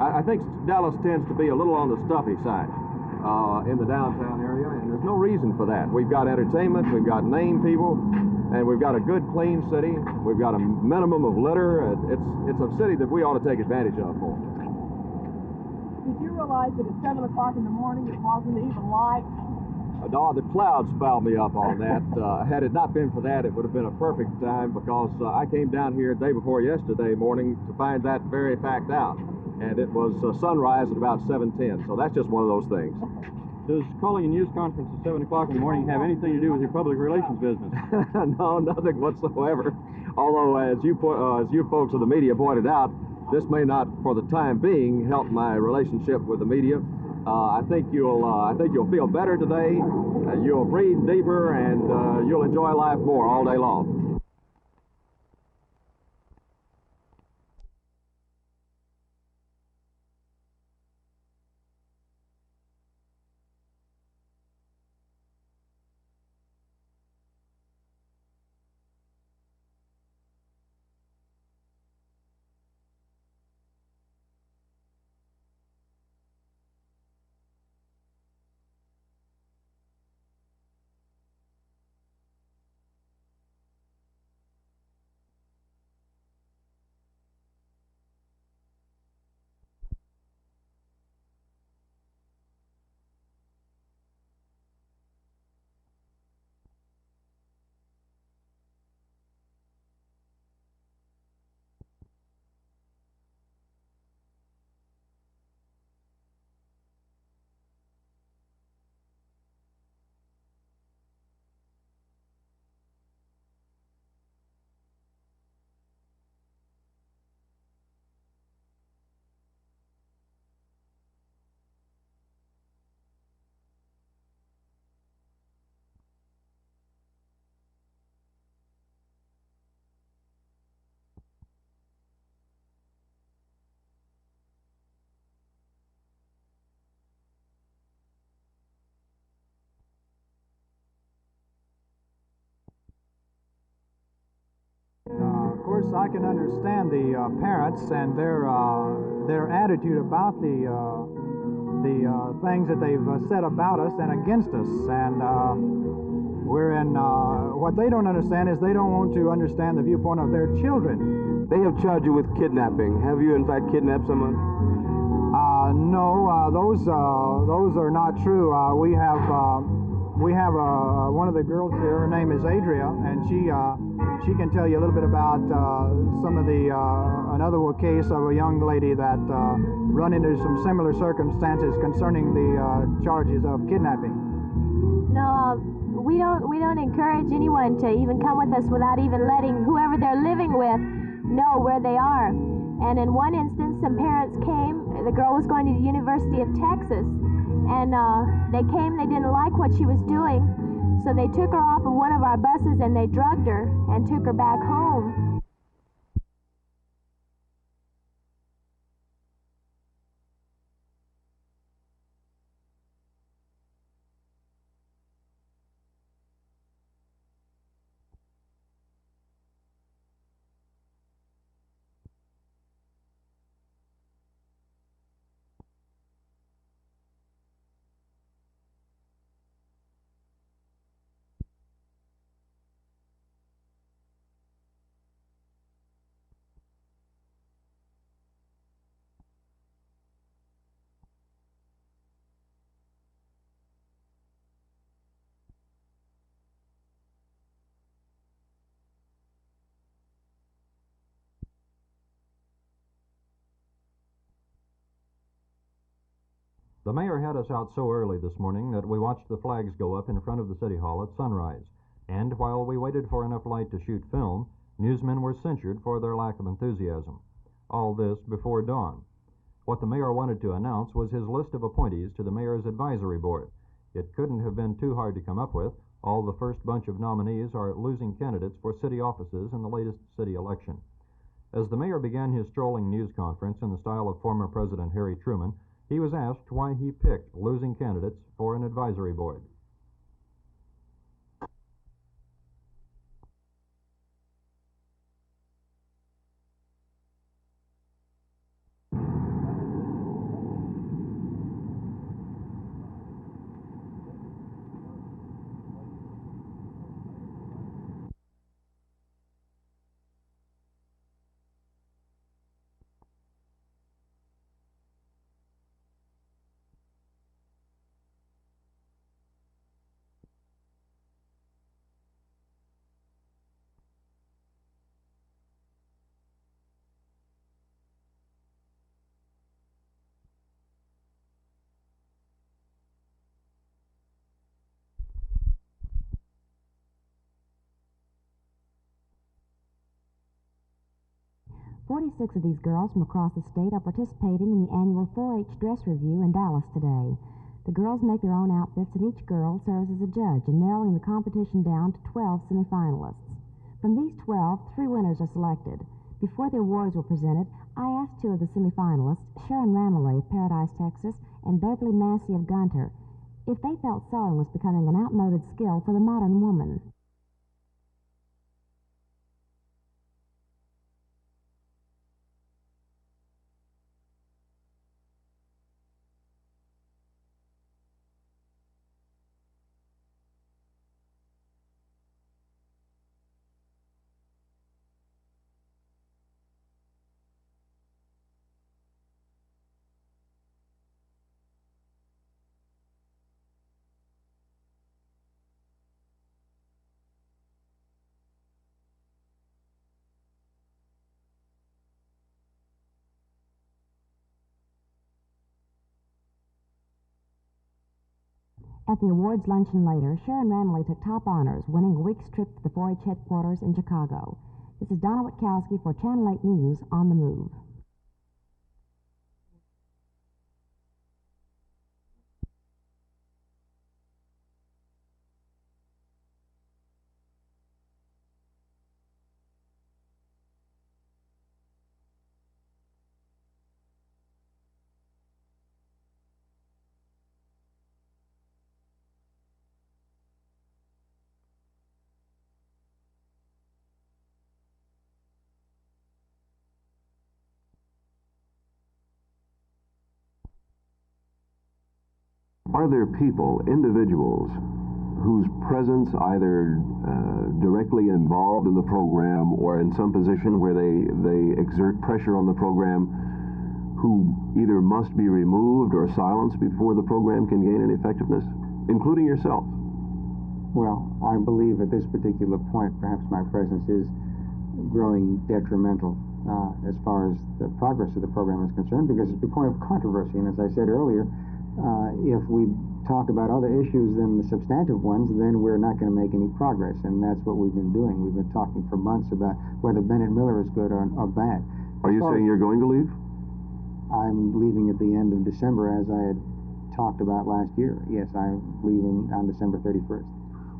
I think Dallas tends to be a little on the stuffy side in the downtown area, and there's no reason for that. We've got entertainment, we've got named people, and we've got a good, clean city. We've got a minimum of litter. It's a city that we ought to take advantage of more. Did you realize that at 7 o'clock in the morning it wasn't even light? No, the clouds fouled me up on that. Had it not been for that, it would have been a perfect time, because I came down here the day before yesterday morning to find that very fact out. And it was sunrise at about 7:10, so that's just one of those things. Does calling a news conference at 7 o'clock in the morning have anything to do with your public relations business? No, nothing whatsoever. Although, as you folks of the media pointed out, this may not, for the time being, help my relationship with the media. I think you'll feel better today. You'll breathe deeper, and you'll enjoy life more all day long. Of course, I can understand the parents and their attitude about the things that they've said about us and against us. And what they don't understand is they don't want to understand the viewpoint of their children. They have charged you with kidnapping. Have you, in fact, kidnapped someone? No, those are not true. We have one of the girls here. Her name is Adria, and she can tell you a little bit about some of the another case of a young lady that run into some similar circumstances concerning the charges of kidnapping. No, we don't encourage anyone to even come with us without even letting whoever they're living with know where they are. And in one instance, some parents came. The girl was going to the University of Texas, and they came. They didn't like what she was doing, so they took her off of one of our buses and they drugged her and took her back home. The mayor had us out so early this morning that we watched the flags go up in front of the City Hall at sunrise. And while we waited for enough light to shoot film, newsmen were censured for their lack of enthusiasm. All this before dawn. What the mayor wanted to announce was his list of appointees to the mayor's advisory board. It couldn't have been too hard to come up with. All the first bunch of nominees are losing candidates for city offices in the latest city election. As the mayor began his strolling news conference in the style of former President Harry Truman, he was asked why he picked losing candidates for an advisory board. 46 of these girls from across the state are participating in the annual 4-H Dress Revue in Dallas today. The girls make their own outfits, and each girl serves as a judge in narrowing the competition down to 12 semifinalists. From these 12, 3 winners are selected. Before the awards were presented, I asked 2 of the semifinalists, Sharon Remmele of Paradise, Texas, and Beverly Massey of Gunter, if they felt sewing was becoming an outmoded skill for the modern woman. At the awards luncheon later, Sharon Remmele took top honors, winning a week's trip to the 4-H headquarters in Chicago. This is Donna Witkowski for Channel 8 News on the Move. Are there people, individuals, whose presence either directly involved in the program or in some position where they exert pressure on the program, who either must be removed or silenced before the program can gain any effectiveness, including yourself? Well, I believe at this particular point, perhaps my presence is growing detrimental as far as the progress of the program is concerned, because it's a point of controversy. And as I said earlier, if we talk about other issues than the substantive ones, then we're not going to make any progress, and that's what we've been doing. We've been talking for months about whether Bennett Miller is good or bad. Are you saying you're going to leave? I'm leaving at the end of December, as I had talked about last year. Yes, I'm leaving on December 31st.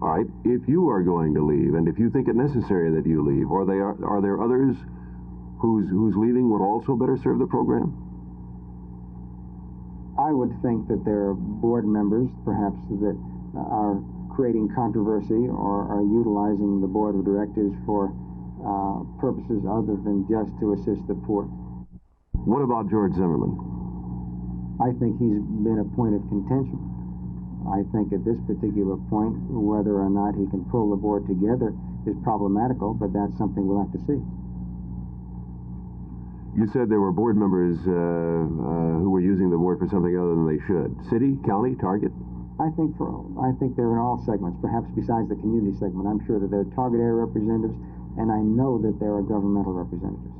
All right. If you are going to leave, and if you think it necessary that you leave, are there others whose leaving would also better serve the program? I would think that there are board members, perhaps, that are creating controversy or are utilizing the board of directors for purposes other than just to assist the poor. What about George Zimmerman? I think he's been a point of contention. I think at this particular point, whether or not he can pull the board together is problematical, but that's something we'll have to see. You said there were board members who were using the board for something other than they should. City, county, target? I think they're in all segments, perhaps besides the community segment. I'm sure that there are target area representatives, and I know that there are governmental representatives.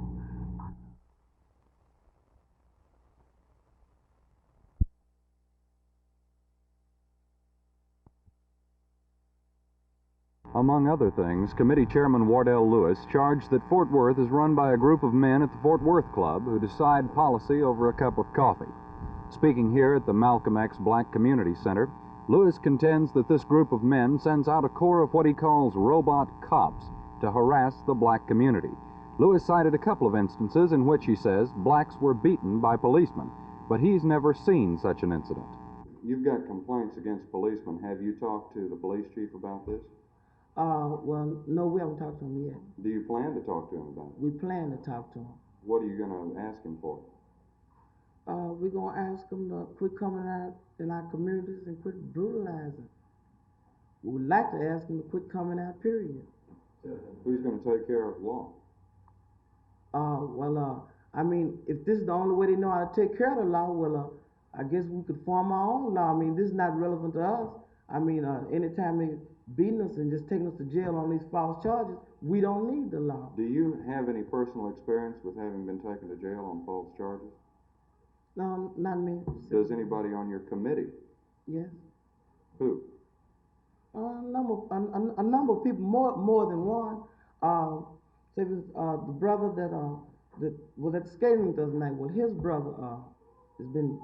Among other things, Committee Chairman Wardell Lewis charged that Fort Worth is run by a group of men at the Fort Worth Club who decide policy over a cup of coffee. Speaking here at the Malcolm X Black Community Center, Lewis contends that this group of men sends out a corps of what he calls robot cops to harass the black community. Lewis cited a couple of instances in which he says blacks were beaten by policemen, but he's never seen such an incident. You've got complaints against policemen. Have you talked to the police chief about this? Well, no, we haven't talked to him yet. Do you plan to talk to him about it? We plan to talk to him. What are you going to ask him for? We're going to ask him to quit coming out in our communities and quit brutalizing. We would like to ask him to quit coming out, period. Who's going to take care of law? I mean, if this is the only way they know how to take care of the law, well, I guess we could form our own law. I mean, this is not relevant to us. I mean, anytime they beating us and just taking us to jail on these false charges, we don't need the law. Do you have any personal experience with having been taken to jail on false charges? No, not me. Does anybody on your committee? Yes. Who? A number of people, more than one. The brother that that was at the skating rink the other night. Well, his brother has been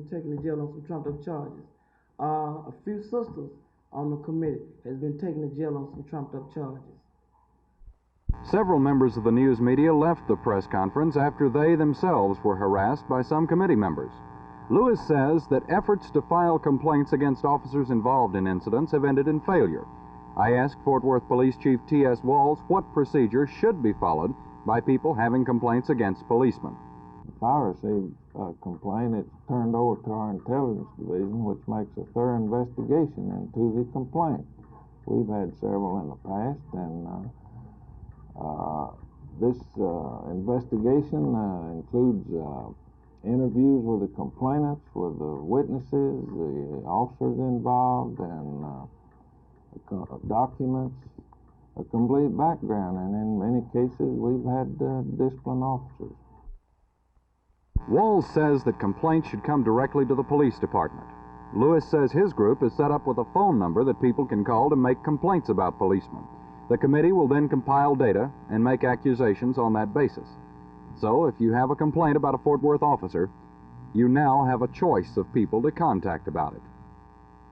taken to jail on some trumped up charges. A few sisters on the committee has been taken to jail on some trumped up charges. Several members of the news media left the press conference after they themselves were harassed by some committee members. Lewis says that efforts to file complaints against officers involved in incidents have ended in failure. I asked Fort Worth Police Chief T.S. Walls what procedure should be followed by people having complaints against policemen. If I receive a complaint, it's turned over to our intelligence division, which makes a thorough investigation into the complaint. We've had several in the past, and this investigation includes interviews with the complainants, with the witnesses, the officers involved, and documents, a complete background, and in many cases we've had disciplined officers. Walls says that complaints should come directly to the police department. Lewis says his group is set up with a phone number that people can call to make complaints about policemen. The committee will then compile data and make accusations on that basis. So if you have a complaint about a Fort Worth officer, you now have a choice of people to contact about it.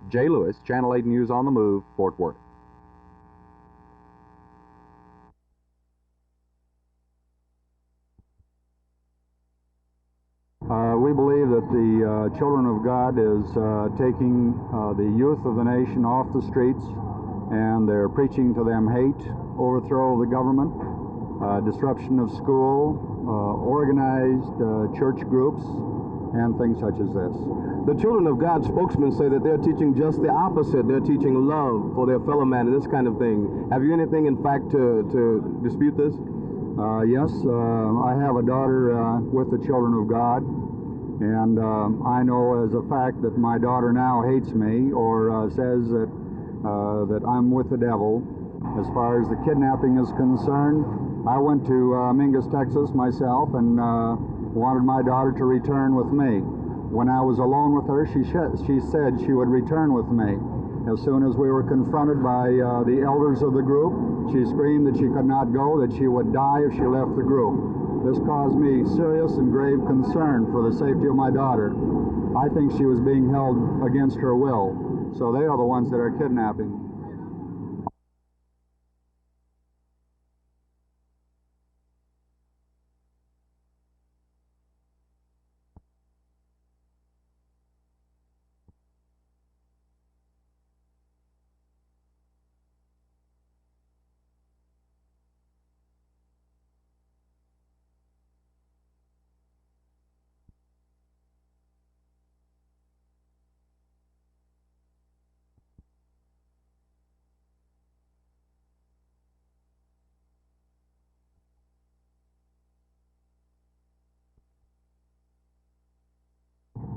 Jay Lewis, Channel 8 News on the Move, Fort Worth. We believe that the children of God is taking the youth of the nation off the streets, and they're preaching to them hate, overthrow of the government, disruption of school, organized church groups, and things such as this. The children of God spokesmen say that they're teaching just the opposite. They're teaching love for their fellow man and this kind of thing. Have you anything, in fact, to dispute this? Yes, I have a daughter with the children of God, and I know as a fact that my daughter now hates me or says that I'm with the devil. As far as the kidnapping is concerned, I went to Mingus, Texas myself, and wanted my daughter to return with me. When I was alone with her, she said she would return with me. As soon as we were confronted by the elders of the group, she screamed that she could not go, that she would die if she left the group. This caused me serious and grave concern for the safety of my daughter. I think she was being held against her will. So they are the ones that are kidnapping.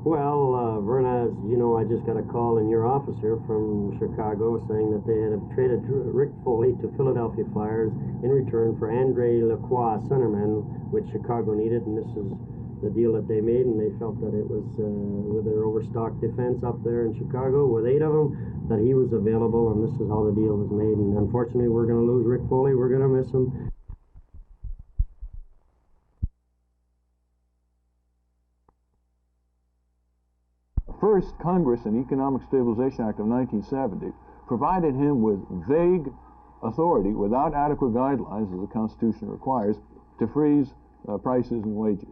Well, Verna, as you know, I just got a call in your office here from Chicago saying that they had traded Rick Foley to Philadelphia Flyers in return for Andre Lacroix centerman, which Chicago needed, and this is the deal that they made, and they felt that it was, with their overstocked defense up there in Chicago, with 8 of them, that he was available, and this is how the deal was made. And unfortunately, we're going to lose Rick Foley. We're going to miss him. First, Congress and Economic Stabilization Act of 1970 provided him with vague authority without adequate guidelines, as the Constitution requires, to freeze prices and wages.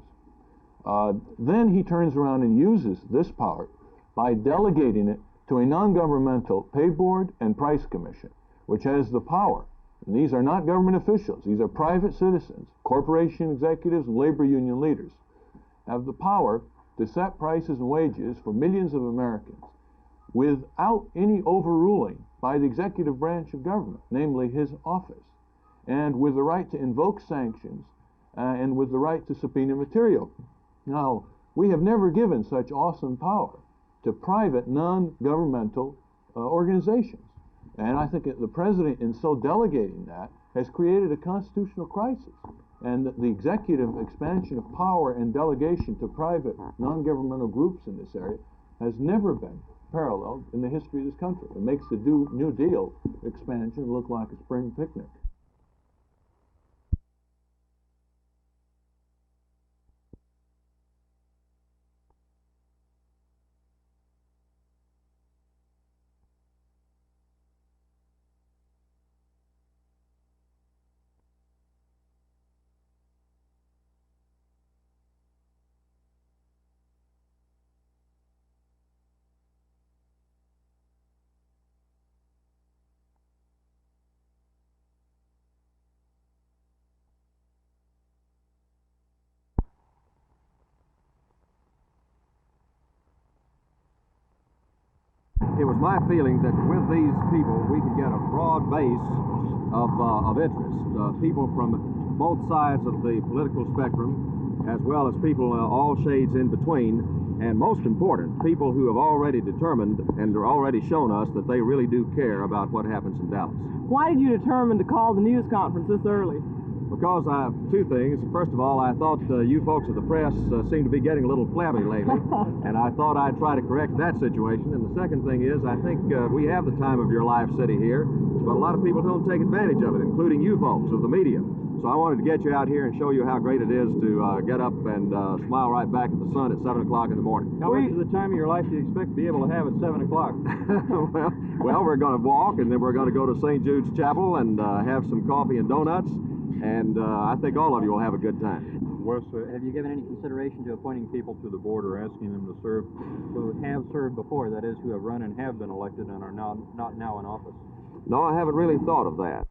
Then he turns around and uses this power by delegating it to a non-governmental pay board and price commission, which has the power. And these are not government officials. These are private citizens, corporation executives, and labor union leaders, have the power to set prices and wages for millions of Americans without any overruling by the executive branch of government, namely his office, and with the right to invoke sanctions and with the right to subpoena material. Now, we have never given such awesome power to private, non-governmental organizations. And I think the president, in so delegating that, has created a constitutional crisis. And the executive expansion of power and delegation to private, non-governmental groups in this area has never been paralleled in the history of this country. It makes the New Deal expansion look like a spring picnic. it was my feeling that with these people we could get a broad base of interest, people from both sides of the political spectrum, as well as people all shades in between, and most important, people who have already determined and are already shown us that they really do care about what happens in Dallas. Why did you determine to call the news conference this early? Because two things. First of all, I thought you folks of the press seem to be getting a little flabby lately, and I thought I'd try to correct that situation. And the second thing is, I think we have the time of your life city here, but a lot of people don't take advantage of it, including you folks of the media. So I wanted to get you out here and show you how great it is to get up and smile right back at the sun at 7 o'clock in the morning. How much of the time of your life do you expect to be able to have at 7 o'clock? well, we're going to walk, and then we're going to go to St. Jude's Chapel and have some coffee and donuts, and I think all of you will have a good time. Wes, have you given any consideration to appointing people to the board or asking them to serve who have served before, that is, who have run and have been elected and are not now in office? No, I haven't really thought of that.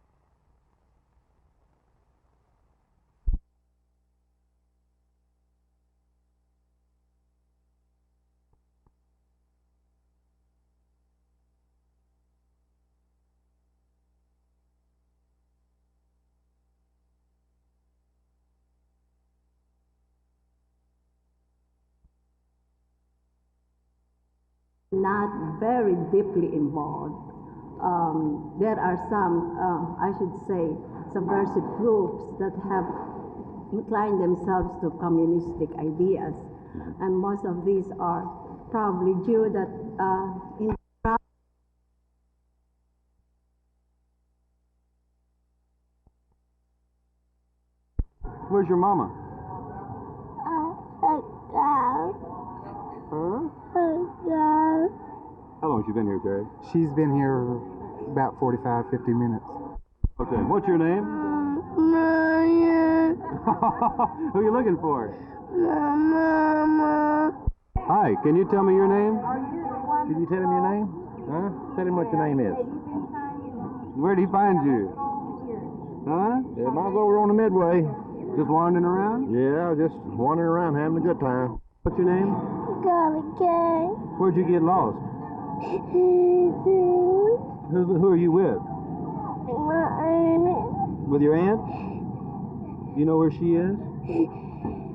Not very deeply involved. There are some, I should say, subversive groups that have inclined themselves to communistic ideas, and most of these are probably due that in Where's your mama? How long has she been here, Terry? She's been here about 45, 50 minutes. Okay, what's your name? Who are you looking for? Mama. Hi, can you tell me your name? Can you tell him your name? Huh? Tell him what your name is. Where'd he find you? Huh? Yeah, might as well we're on the Midway. Just wandering around? Yeah, just wandering around having a good time. What's your name? Golly Gay. Where'd you get lost? Who are you with? My aunt. With your aunt? You know where she is?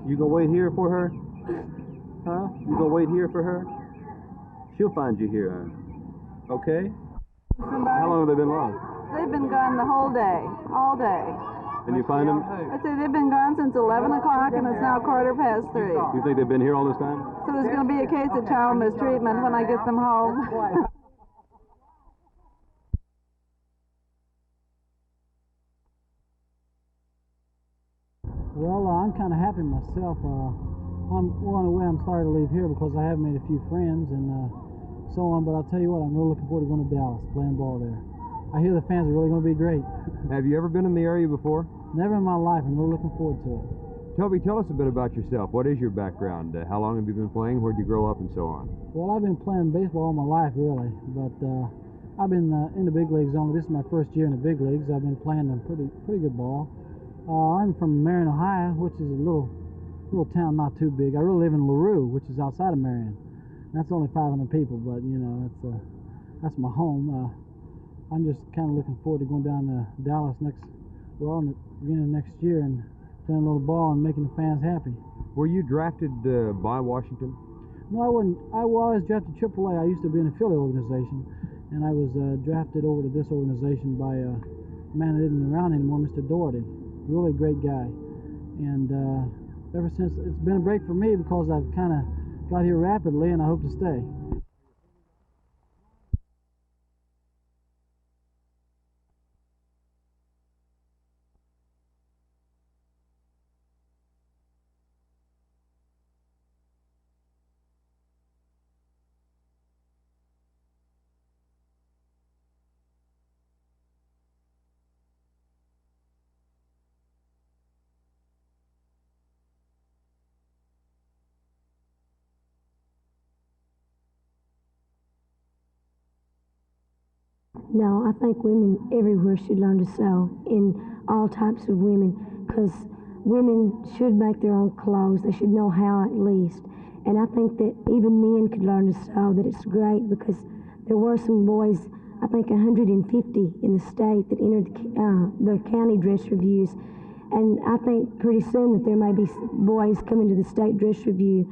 You gonna wait here for her? Huh? You gonna wait here for her? She'll find you here, huh? Okay? How long have they been lost? They've been gone the whole day, all day. And you find them? I say they've been gone since 11 o'clock, and it's now 3:15. You think they've been here all this time? So there's going to be a case of child mistreatment when I get them home. Well, I'm kind of happy myself. I'm sorry to leave here because I have made a few friends and so on, but I'll tell you what, I'm really looking forward to going to Dallas, playing ball there. I hear the fans are really going to be great. Have you ever been in the area before? Never in my life. I'm really looking forward to it. Tell us a bit about yourself. What is your background? How long have you been playing? Where'd you grow up and so on? Well, I've been playing baseball all my life, really, but I've been in the big leagues only. This is my first year in the big leagues. I've been playing pretty good ball. I'm from Marion, Ohio, which is a little town not too big. I really live in LaRue, which is outside of Marion. That's only 500 people, but you know, that's my home. I'm just kind of looking forward to going down to Dallas in the beginning of next year and playing a little ball and making the fans happy. Were you drafted by Washington? No, I wasn't. I was drafted AAA. I used to be in a Philly organization, and I was drafted over to this organization by a man that isn't around anymore, Mr. Doherty. Really great guy. And ever since, it's been a break for me because I've kind of got here rapidly, and I hope to stay. No, I think women everywhere should learn to sew, in all types of women, because women should make their own clothes. They should know how, at least. And I think that even men could learn to sew, that it's great because There were some boys, I think 150 in the state that entered the county dress revues. And I think pretty soon that there may be boys coming to the state dress revue.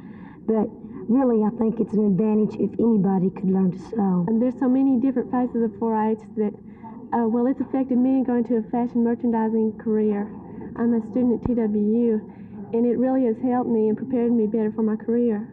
But really, I think it's an advantage if anybody could learn to sew. And there's so many different phases of 4-H that, well, it's affected me going to a fashion merchandising career. I'm a student at TWU, and it really has helped me and prepared me better for my career.